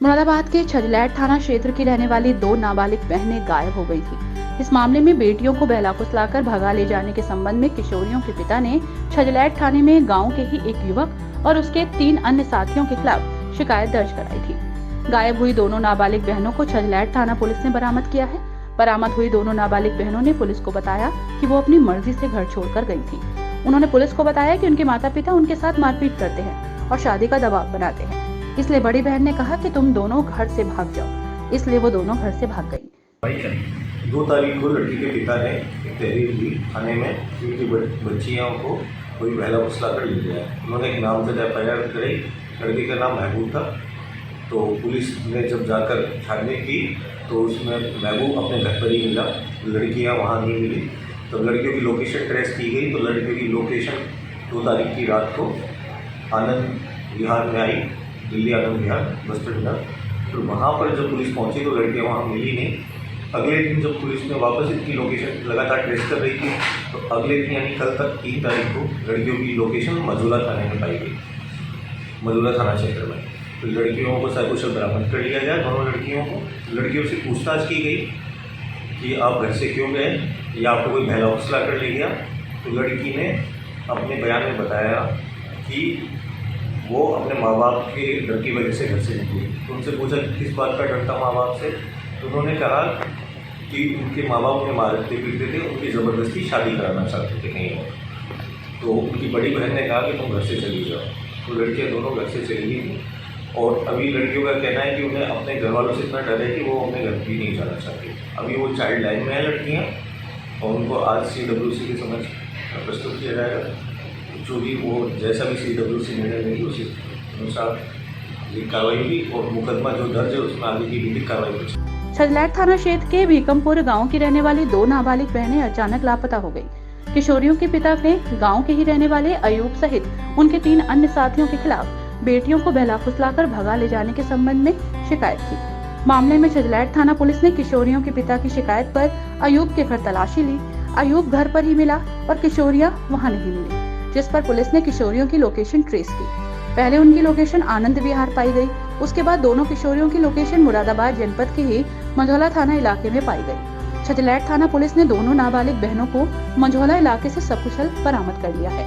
मुरादाबाद के छजलैट थाना क्षेत्र की रहने वाली दो नाबालिग बहनें गायब हो गई थी। इस मामले में बेटियों को बहला फुसलाकर भगा ले जाने के संबंध में किशोरियों के पिता ने छजलैट थाने में गांव के ही एक युवक और उसके 3 अन्य साथियों के खिलाफ शिकायत दर्ज कराई थी। गायब हुई दोनों नाबालिग बहनों को छजलैट थाना पुलिस ने बरामद किया है। बरामद हुई दोनों नाबालिग बहनों ने पुलिस को बताया कि वो अपनी मर्जी से घर छोड़कर गई थी। उन्होंने पुलिस को बताया कि उनके माता पिता उनके साथ मारपीट करते हैं और शादी का दबाव बनाते हैं, इसलिए बड़ी बहन ने कहा कि तुम दोनों घर से भाग जाओ, इसलिए वो दोनों घर से भाग गई। 2 तारीख को लड़की के पिता ने एक तहरीर दी थाने में कि उनकी बच्चियों को कोई बहला फुसला कर ले गया है। उन्होंने एक नाम से FIR कराई। लड़की का नाम महबूब था। तो पुलिस ने जब जाकर छानबीन की तो उसमें महबूब अपने घर पर ही मिला, लड़कियां वहाँ नहीं मिली। तो लड़कियों की लोकेशन ट्रेस की गई तो लड़कियों की लोकेशन 2 तारीख की रात को आनंद विहार में आई, दिल्ली आनंद विहार बस टर्मिनल। तो वहाँ पर जब पुलिस पहुँची तो लड़कियाँ वहाँ मिली नहीं। अगले दिन जब पुलिस ने वापस इनकी लोकेशन लगातार ट्रेस कर रही थी तो अगले दिन यानी कल तक 3 तारीख को लड़कियों की लोकेशन मजूला थाने में पाई गई, मजूला थाना क्षेत्र में। तो लड़कियों को सकुशल बरामद कर लिया गया। दोनों लड़कियों को लड़कियों से पूछताछ की गई कि आप घर से क्यों गए या आपको कोई बहला फुसला कर ले गया। तो लड़की ने अपने बयान में बताया कि वो अपने माँ बाप के डर की वजह से घर से निकली। तो उनसे पूछा किस बात का डर था माँ बाप से। तो उन्होंने कहा कि उनके माँ बाप उन्हें मारते पीटते थे, उनकी ज़बरदस्ती शादी कराना चाहते थे कहीं और। तो उनकी बड़ी बहन ने कहा कि तुम घर से चली जाओ। तो लड़कियाँ दोनों घर से चली गई थी और अभी लड़कियों का कहना है कि उन्हें अपने घर वालों से इतना डर है कि वो अपने घर भी नहीं जाना चाहती। अभी वो चाइल्ड लाइन में है लड़कियाँ और उनको आज CWC के समझ प्रस्तुत किया जाएगा। जो भी वो जैसा भी CWC निर्णय लेगी उसी अनुसार ये कार्रवाई होगी और मुकदमा जो दर्ज है उसमें आगे की विधिक कार्रवाई होगी। छजलैट थाना क्षेत्र के भीकमपुर गांव की रहने वाली दो नाबालिग बहनें अचानक लापता हो गयी। किशोरियों के पिता ने गांव के ही रहने वाले अयूब सहित उनके 3 अन्य साथियों के खिलाफ बेटियों को बहला फुसलाकर भगा ले जाने के संबंध में शिकायत की। मामले में छजलैट थाना पुलिस ने किशोरियों के पिता की शिकायत पर अयूब के घर तलाशी ली। अयूब घर पर ही मिला और किशोरियां वहां नहीं मिली, जिस पर पुलिस ने किशोरियों की लोकेशन ट्रेस की। पहले उनकी लोकेशन आनंद विहार पाई गई, उसके बाद दोनों किशोरियों की लोकेशन मुरादाबाद जनपद के ही मझौला थाना इलाके में पाई गई। छजलैट थाना पुलिस ने दोनों नाबालिग बहनों को मझौला इलाके से सकुशल बरामद कर लिया है।